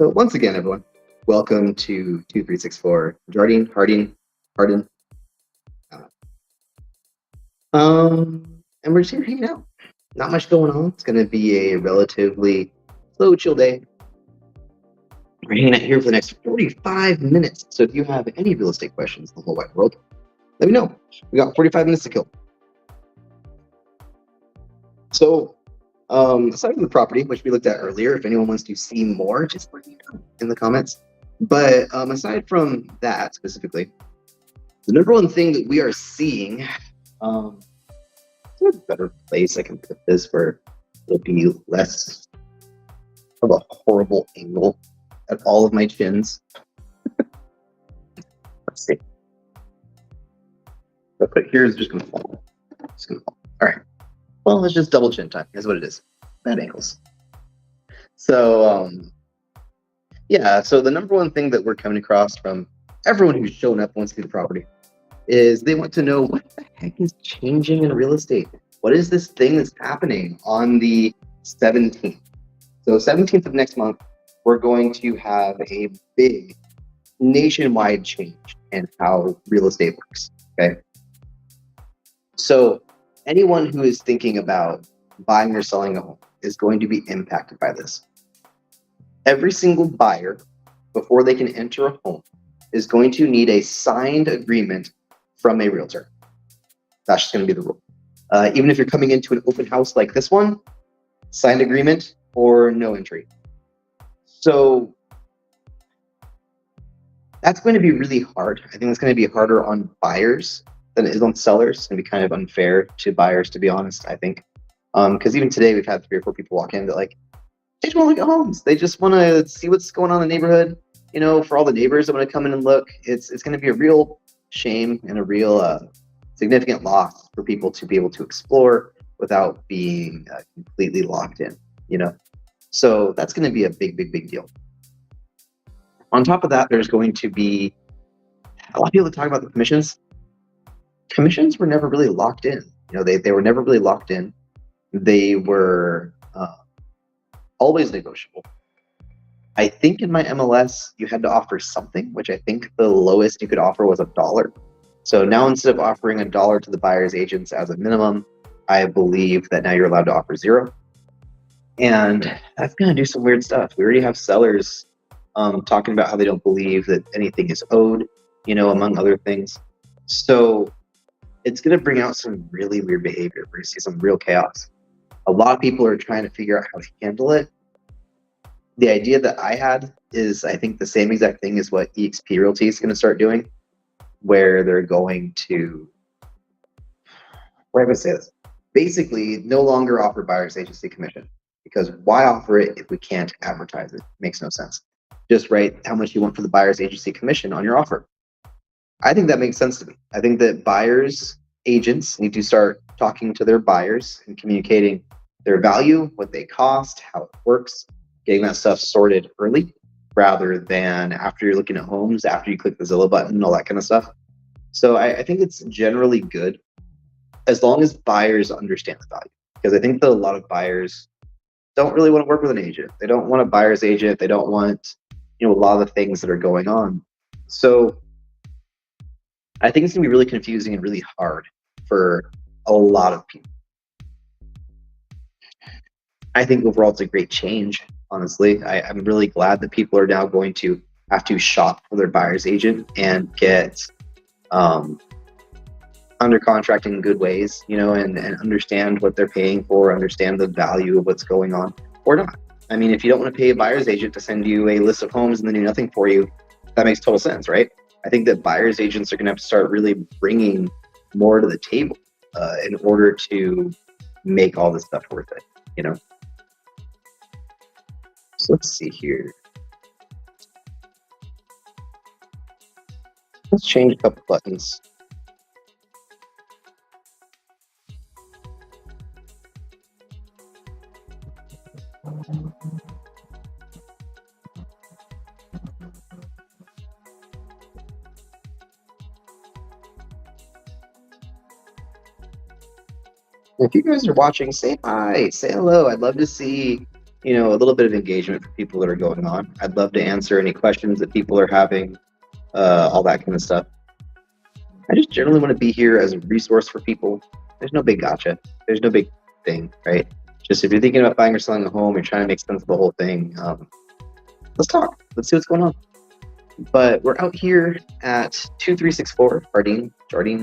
So once again, everyone, welcome to 2364 Jardin. uh, and we're just here hanging out. Not much going on. It's going to be a relatively slow, chill day. We're hanging out here for the next 45 minutes. So if you have any real estate questions in the whole wide world, let me know. We got 45 minutes to kill. So aside from the property, which we looked at earlier, if anyone wants to see more, just let me know in the comments. But aside from that specifically, the number one thing that we are seeing, is there a better place I can put this where it'll be less of a horrible angle at all of my chins? Let's see. I'll put it here is just gonna fall. It's gonna fall. All right. Well, it's just double chin time. Is what it is. Bad angles. So yeah. So the number one thing that we're coming across from everyone who's shown up wants to see the property is they want to know what the heck is changing in real estate. What is this thing that's happening on the 17th? So 17th of next month, we're going to have a big nationwide change in how real estate works. Okay. So anyone who is thinking about buying or selling a home is going to be impacted by this. Every single buyer, before they can enter a home, is going to need a signed agreement from a realtor. That's just going to be the rule. Even if you're coming into an open house like this one, signed agreement or no entry. So that's going to be really hard. I think it's going to be harder on buyers than it is on sellers. It's going to be kind of unfair to buyers, to be honest, I think. Because even today we've had 3 or 4 people walk in that they just want to look at homes. They just want to see what's going on in the neighborhood. For all the neighbors that want to come in and look, it's going to be a real shame and a real significant loss for people to be able to explore without being completely locked in. So that's going to be a big deal. On top of that, there's going to be a lot of people that talk about the commissions. Commissions were never really locked in. They were never really locked in. They were always negotiable. I think in my MLS, you had to offer something, which I think the lowest you could offer was $1. So now instead of offering $1 to the buyer's agents as a minimum, I believe that now you're allowed to offer 0. And that's going to do some weird stuff. We already have sellers talking about how they don't believe that anything is owed, among other things. So it's going to bring out some really weird behavior. We're going to see some real chaos. A lot of people are trying to figure out how to handle it. The idea that I had is, I think, the same exact thing as what eXp Realty is going to start doing, where they're going to, where am I going to say this? Basically, no longer offer buyer's agency commission, because why offer it if we can't advertise it? Makes no sense. Just write how much you want for the buyer's agency commission on your offer. I think that makes sense to me. I think that buyers agents need to start talking to their buyers and communicating their value, what they cost, how it works, getting that stuff sorted early rather than after you're looking at homes, after you click the Zillow button, all that kind of stuff. So I think it's generally good as long as buyers understand the value, because I think that a lot of buyers don't really want to work with an agent. They don't want a buyer's agent. They don't want, a lot of the things that are going on. So I think it's going to be really confusing and really hard for a lot of people. I think overall it's a great change, honestly. I'm really glad that people are now going to have to shop for their buyer's agent and get under contract in good ways, and understand what they're paying for, understand the value of what's going on or not. I mean, if you don't want to pay a buyer's agent to send you a list of homes and then do nothing for you, that makes total sense, right? I think that buyer's agents are going to have to start really bringing more to the table in order to make all this stuff worth it, So let's see here. Let's change a couple buttons. If you guys are watching, say hi, say hello. I'd love to see a little bit of engagement for people that are going on. I'd love to answer any questions that people are having, all that kind of stuff. I just generally want to be here as a resource for people. There's no big gotcha. There's no big thing, right? Just if you're thinking about buying or selling a home, you're trying to make sense of the whole thing. Let's talk. Let's see what's going on. But we're out here at 2364 Jardin.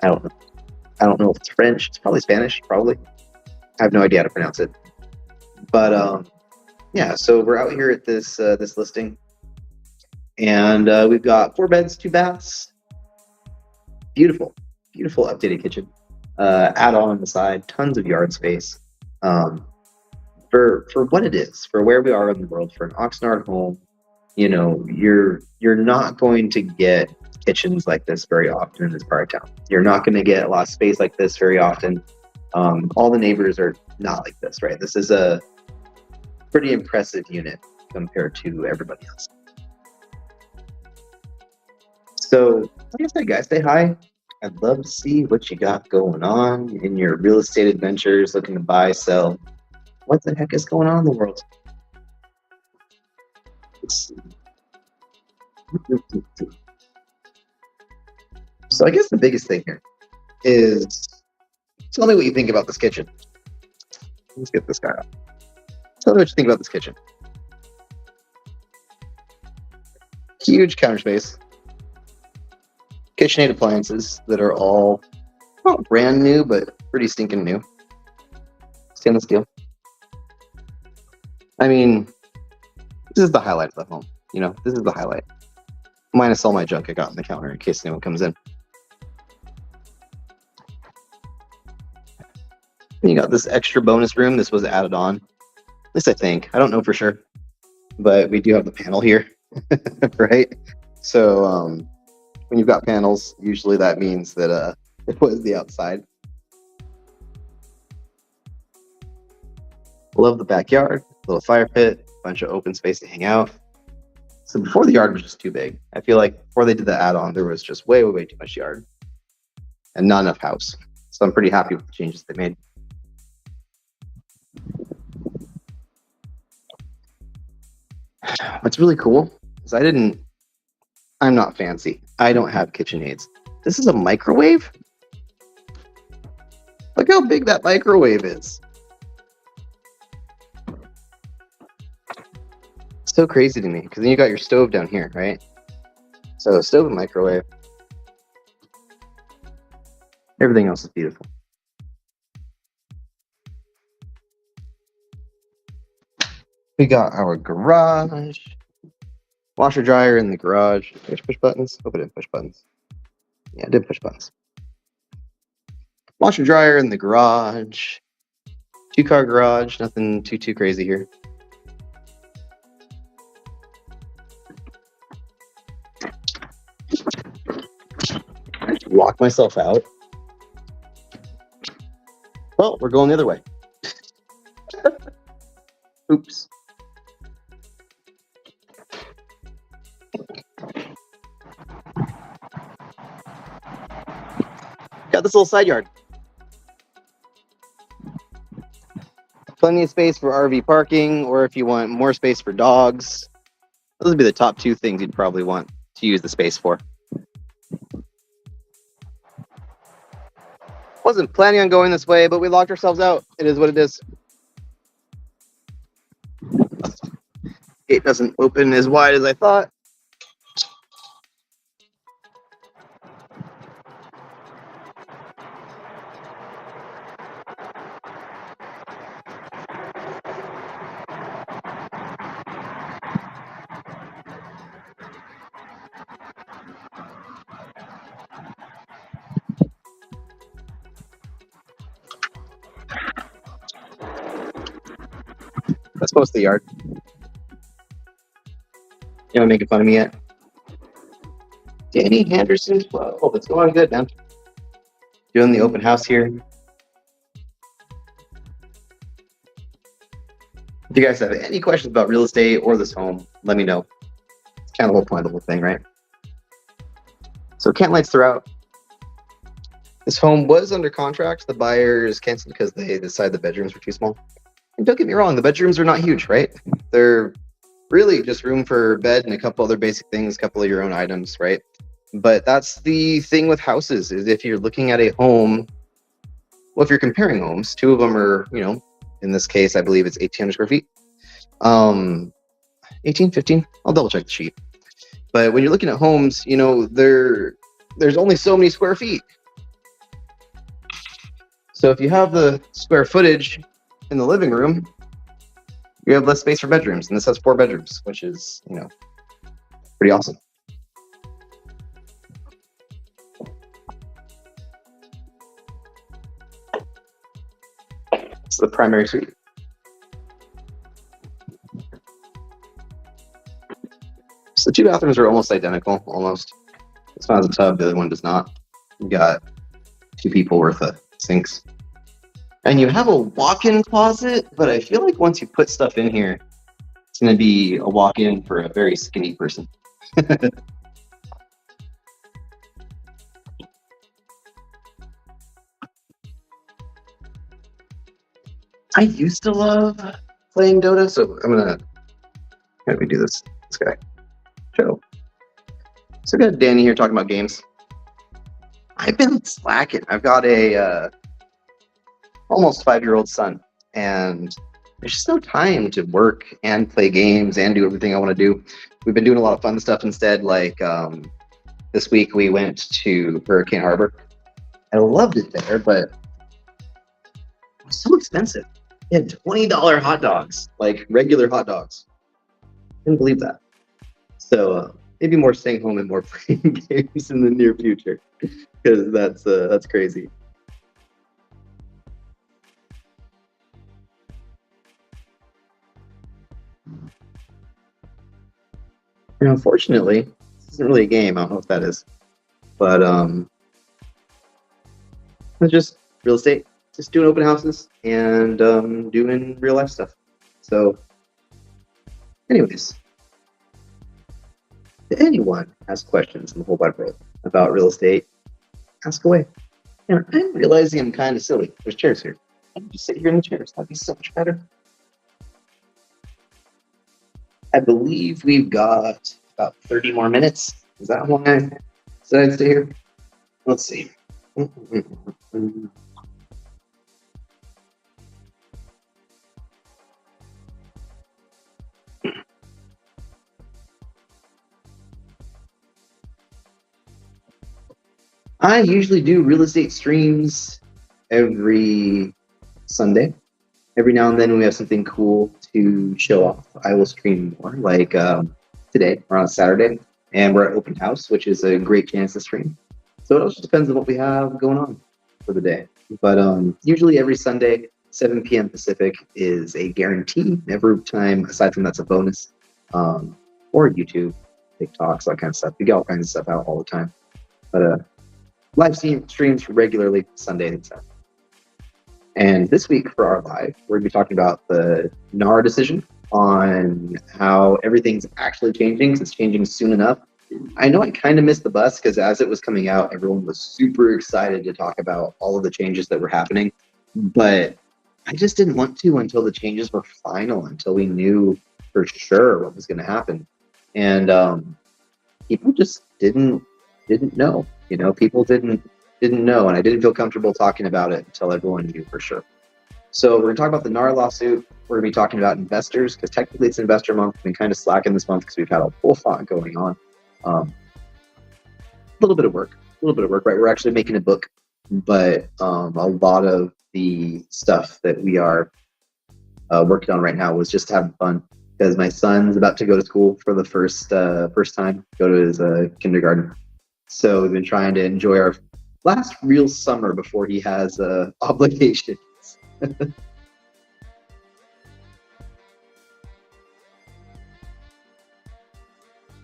I don't know. I don't know if it's French. It's probably Spanish. Probably. I have no idea how to pronounce it. But yeah. So we're out here at this listing, and we've got 4 beds, 2 baths. Beautiful updated kitchen. Add-on on the side. Tons of yard space. For what it is, for where we are in the world, for an Oxnard home, you're not going to get kitchens like this very often in this part of town. You're not going to get a lot of space like this very often. All the neighbors are not like this, right? This is a pretty impressive unit compared to everybody else. So, like I said, guys, say hi. I'd love to see what you got going on in your real estate adventures, looking to buy, sell. What the heck is going on in the world? Let's see. So I guess the biggest thing here is, tell me what you think about this kitchen. Let's get this guy up. Tell me what you think about this kitchen. Huge counter space. KitchenAid appliances that are all not brand new, but pretty stinking new. Stainless steel. I mean, this is the highlight of the home. This is the highlight. Minus all my junk I got on the counter in case anyone comes in. And you got this extra bonus room. This was added on. At least I think. I don't know for sure. But we do have the panel here, right? So when you've got panels, usually that means that it was the outside. Love the backyard. Little fire pit. Bunch of open space to hang out. So before the yard was just too big. I feel like before they did the add-on, there was just way too much yard. And not enough house. So I'm pretty happy with the changes they made. What's really cool is I'm not fancy. I don't have KitchenAids. This is a microwave? Look how big that microwave is. It's so crazy to me, because then you got your stove down here, right? So stove and microwave. Everything else is beautiful. We got our garage. Washer dryer in the garage. Did I push buttons? Hope I didn't push buttons. Yeah, I did push buttons. Washer dryer in the garage. 2-car garage. Nothing too crazy here. I just locked myself out. Well, we're going the other way. Oops. Got this little side yard. Plenty of space for RV parking, or if you want more space for dogs. Those would be the top 2 things you'd probably want to use the space for. Wasn't planning on going this way, but we locked ourselves out. It is what it is. Gate doesn't open as wide as I thought. Let's post the yard. You know, making fun of me yet? Danny Henderson. Well, it's going good, man. Doing the open house here. If you guys have any questions about real estate or this home, let me know. It's kind of the whole point of the whole thing, right? So cant lights throughout. This home was under contract. The buyers canceled because they decided the bedrooms were too small. And don't get me wrong, the bedrooms are not huge, right? They're really just room for bed and a couple other basic things, a couple of your own items, right? But that's the thing with houses, is if you're looking at a home, well, if you're comparing homes, two of them are, in this case, I believe it's 1,800 square feet. 18, 15, I'll double check the sheet. But when you're looking at homes, there's only so many square feet. So if you have the square footage in the living room, you have less space for bedrooms, and this has 4 bedrooms, which is, pretty awesome. It's the primary suite. So the 2 bathrooms are almost identical, almost. This one has a tub, the other one does not. You got 2 people worth of sinks. And you have a walk-in closet, but I feel like once you put stuff in here, it's going to be a walk-in for a very skinny person. I used to love playing Dota, so I'm gonna have me do this guy. Show. So we got Danny here talking about games. I've been slacking. I've got a almost 5-year-old son, and there's just no time to work and play games and do everything I want to do. We've been doing a lot of fun stuff instead. Like this week we went to Hurricane Harbor. I loved it there, but it was so expensive. They had $20 hot dogs, like regular hot dogs. Couldn't believe that. So maybe more staying home and more playing games in the near future, because that's crazy. And unfortunately, this isn't really a game. I don't know what that is, but it's just real estate. Just doing open houses and doing real life stuff. So, anyways, if anyone has questions in the whole wide world about real estate, ask away. And I'm realizing I'm kind of silly. There's chairs here. I can just sit here in the chairs. That'd be so much better. I believe we've got about 30 more minutes. Is that how long I said I'd stay here? Let's see. I usually do real estate streams every Sunday. Every now and then when we have something cool to show off, I will stream more. Like today, we're on Saturday, and we're at open house, which is a great chance to stream. So it also depends on what we have going on for the day. But usually every Sunday, 7 p.m. Pacific is a guarantee. Every time, aside from that's a bonus. Or YouTube, TikToks, that kind of stuff. We get all kinds of stuff out all the time. But live streams regularly Sunday and Saturday. And this week for our live, we're going to be talking about the NAR decision on how everything's actually changing, because it's changing soon enough. I know I kind of missed the bus, because as it was coming out, everyone was super excited to talk about all of the changes that were happening. But I just didn't want to until the changes were final, until we knew for sure what was going to happen. And people just didn't know. People didn't know, and I didn't feel comfortable talking about it until everyone knew for sure. So we're going to talk about the NAR lawsuit. We're going to be talking about investors, because technically it's investor month. We've been kind of slacking this month because we've had a whole lot going on. A little bit of work, right? We're actually making a book, but a lot of the stuff that we are working on right now was just having fun, because my son's about to go to school for the first time, go to his kindergarten. So we've been trying to enjoy our last real summer before he has obligations.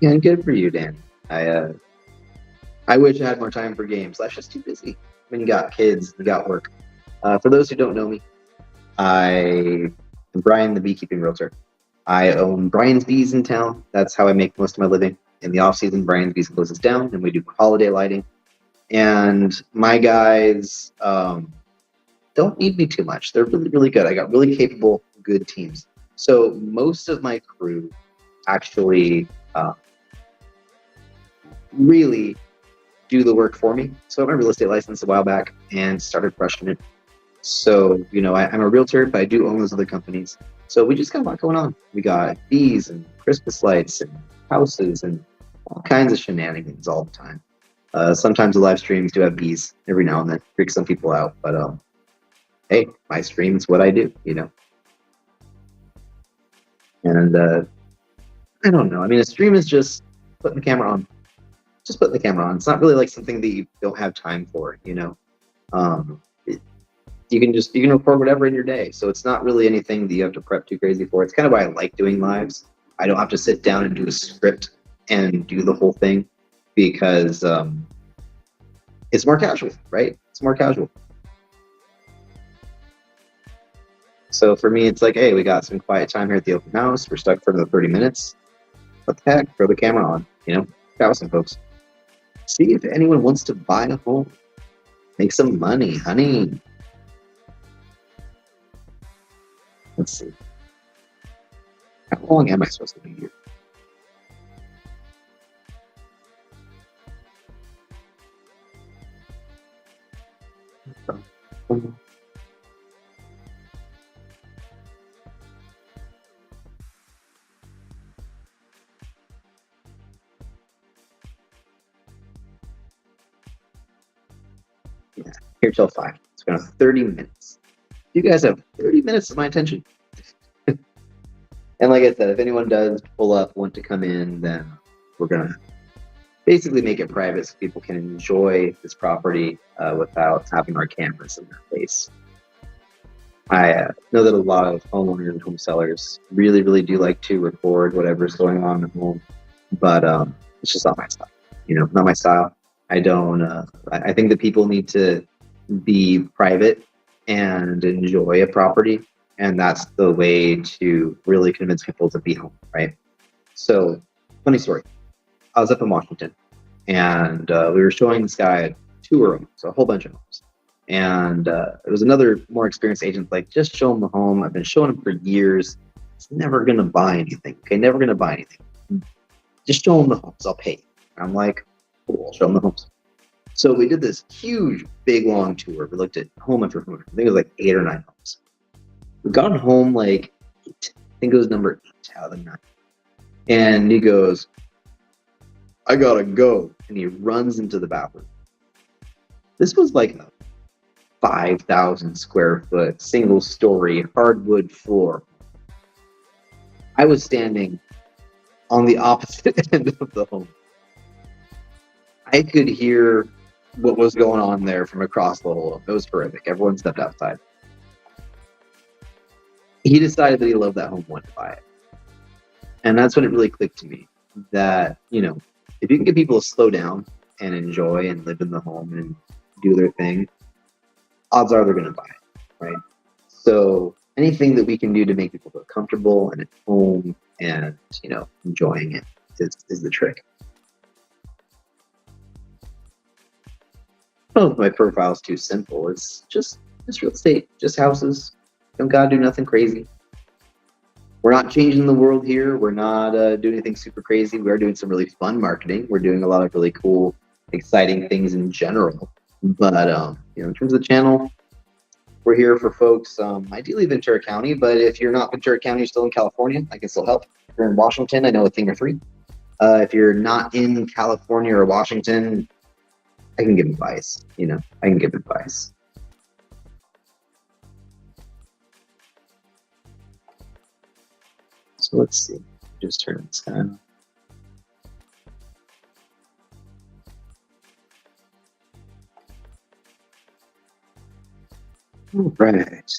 Yeah, good for you, Dan. I wish I had more time for games. Life's just too busy when you got kids, you got work. For those who don't know me, I am Brian, the beekeeping realtor. I own Brian's Bees in town. That's how I make most of my living. In the off season, Brian's Bees closes down, and we do holiday lighting. And my guys don't need me too much. They're really, really good. I got really capable good teams. So most of my crew actually really do the work for me. So I got my real estate license a while back and started crushing it. So, I'm a realtor, but I do own those other companies. So we just got a lot going on. We got bees and Christmas lights and houses and all kinds of shenanigans all the time. Sometimes the live streams do have bees every now and then, freak some people out. But hey, my stream is what I do, And I don't know. I mean, a stream is just putting the camera on. Just putting the camera on. It's not really like something that you don't have time for, you can record whatever in your day. So it's not really anything that you have to prep too crazy for. It's kind of why I like doing lives. I don't have to sit down and do a script and do the whole thing because it's more casual, right? It's more casual. So for me, it's like, hey, we got some quiet time here at the open house. We're stuck for another 30 minutes. What the heck? Throw the camera on, chat with some folks. See if anyone wants to buy a home. Make some money, honey. Let's see. How long am I supposed to be here? Yeah, here till 5. It's been 30 minutes. You guys have 30 minutes of my attention. And like I said, if anyone does pull up, want to come in, then we're going to basically make it private so people can enjoy this property without having our cameras in their face. I know that a lot of homeowners and home sellers really, really do like to record whatever's going on at home, but it's just not my style. Not my style. I don't. I think that people need to be private and enjoy a property, and that's the way to really convince people to be home, right? So, funny story. I was up in Washington, and we were showing this guy a tour of homes, so a whole bunch of homes. And there was another more experienced agent like, just show him the home. I've been showing him for years. He's never going to buy anything. Okay, never going to buy anything. Just show him the homes. I'll pay you. I'm like, cool, I'll show him the homes. So we did this huge, big, long tour. We looked at home after home. I think it was like 8 or 9 homes. We got home like 8. I think it was number 8 out of the 9. And he goes, I gotta go. And he runs into the bathroom. This was like a 5,000 square foot, single story, hardwood floor. I was standing on the opposite end of the home. I could hear what was going on there from across the whole. It was horrific. Everyone stepped outside. He decided that he loved that home, wanted to buy it. And that's when it really clicked to me that, if you can get people to slow down and enjoy and live in the home and do their thing, odds are they're going to buy it, right? So anything that we can do to make people feel comfortable and at home and, enjoying it is the trick. Oh, my profile is too simple. It's just real estate, just houses. Don't gotta do nothing crazy. We're not changing the world here. We're not doing anything super crazy. We are doing some really fun marketing. We're doing a lot of really cool, exciting things in general. But in terms of the channel, we're here for folks ideally Ventura County. But if you're not Ventura County, you're still in California, I can still help. If you're in Washington, I know a thing or three. If you're not in California or Washington, I can give advice. I can give advice. So let's see. Just turn this on. All right.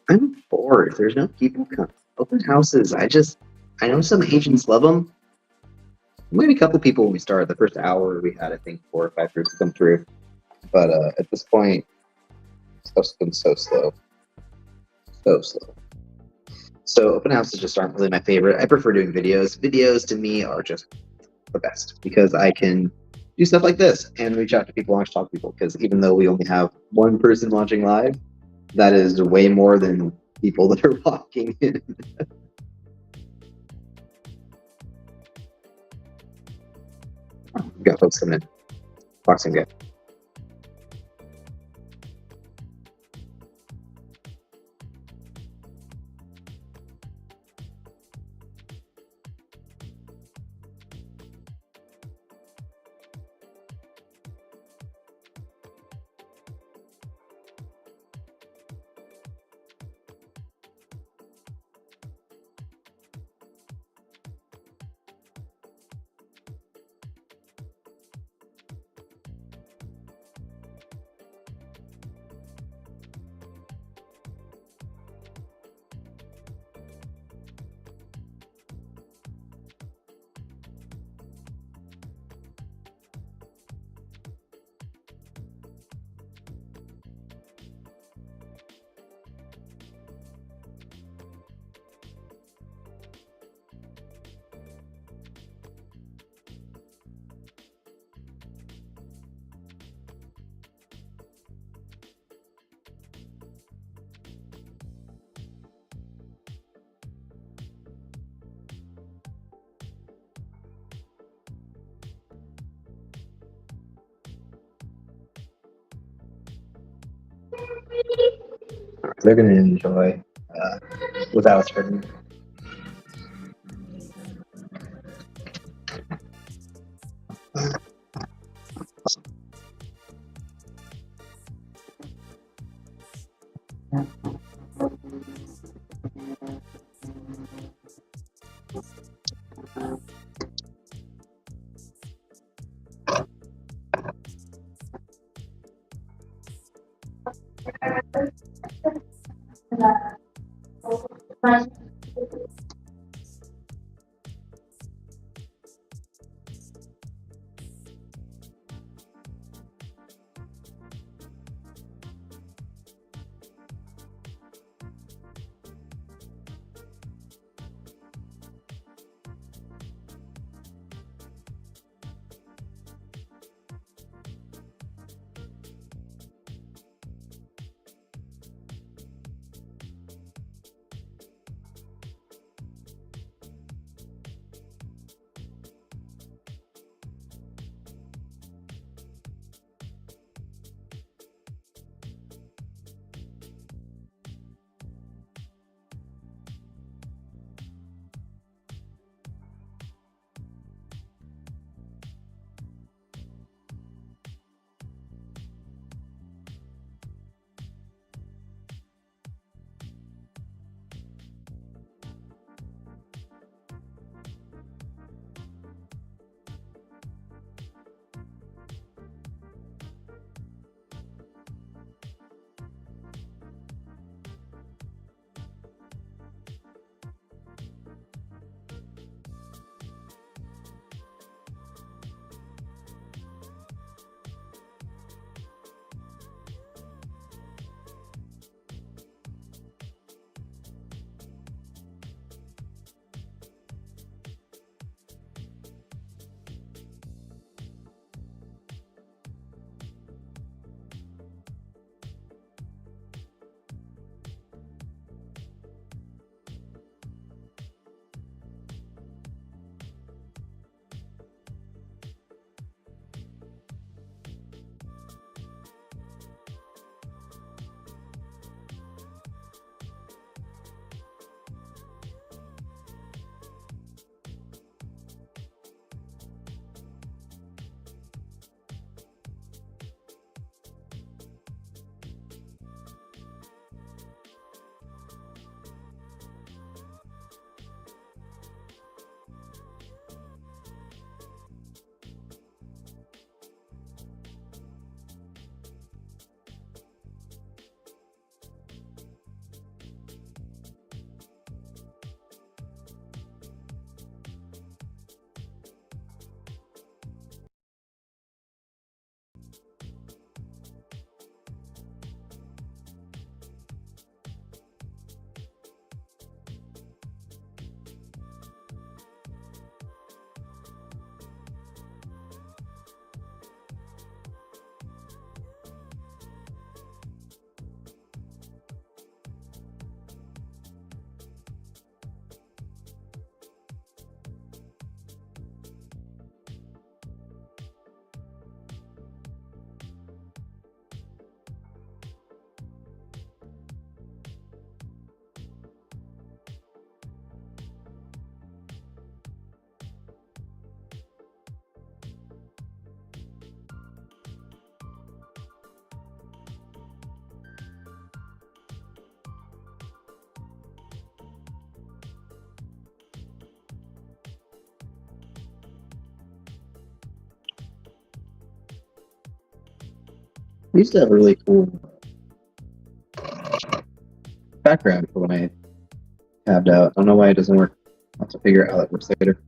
I'm bored. There's no people coming. Open houses. I know some agents love them. Maybe a couple people when we started. The first hour we had, I think, 4 or 5 groups come through. But at this point, stuff's been so slow. So slow. So open houses just aren't really my favorite. I prefer doing videos. Videos to me are just the best because I can do stuff like this and reach out to people and talk to people. Because even though we only have one person watching live, that is way more than people that are walking in. We've got folks coming in. Boxing guy. They're going to enjoy without us hurting. I used to have a really cool background for when I tabbed out. I don't know why it doesn't work. I'll have to figure out how that works later.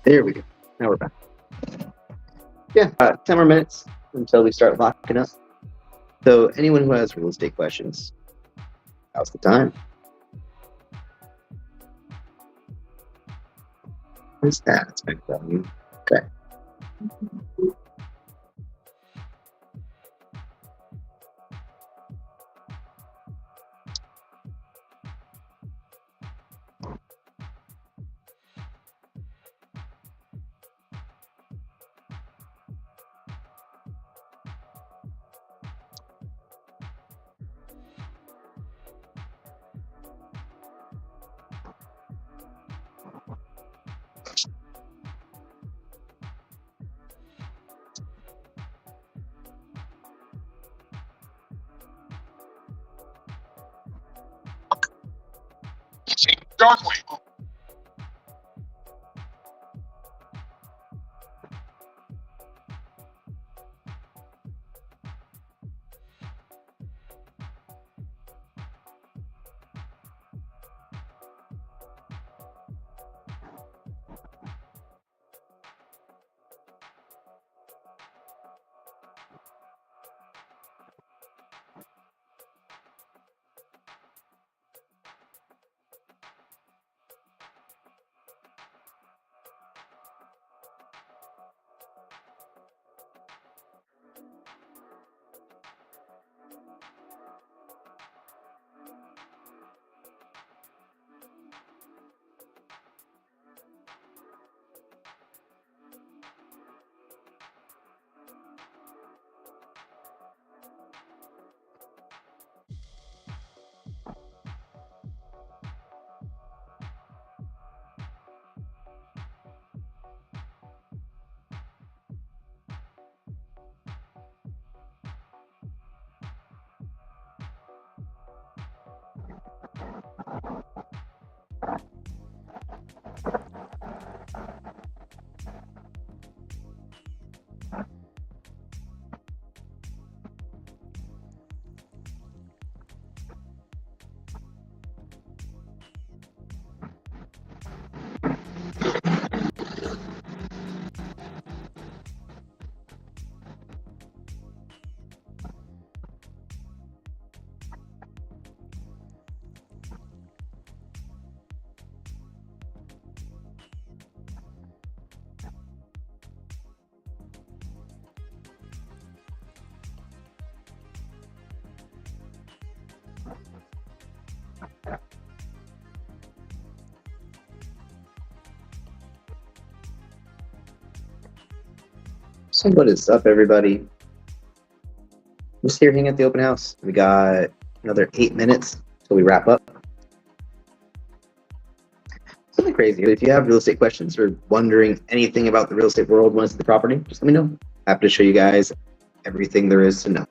There we go. Now we're back. Yeah, 10 more minutes until we start locking up. So anyone who has real estate questions, now's the time. What is that? It's my volume. Okay. So what is up, everybody? Just here hanging at the open house. We got another 8 minutes till we wrap up. Something crazy. If you have real estate questions or wondering anything about the real estate world, want to see the property, just let me know. Happy to show you guys everything there is to know.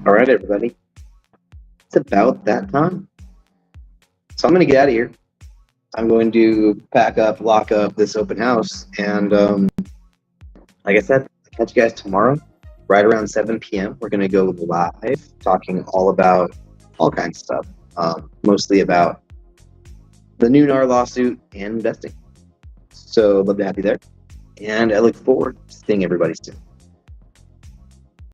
All right, everybody. It's about that time. So I'm going to get out of here. I'm going to pack up, lock up this open house, and like I said, I'll catch you guys tomorrow, right around 7 p.m. We're going to go live, talking all about all kinds of stuff, mostly about the new NAR lawsuit and investing. So love to have you there, and I look forward to seeing everybody soon.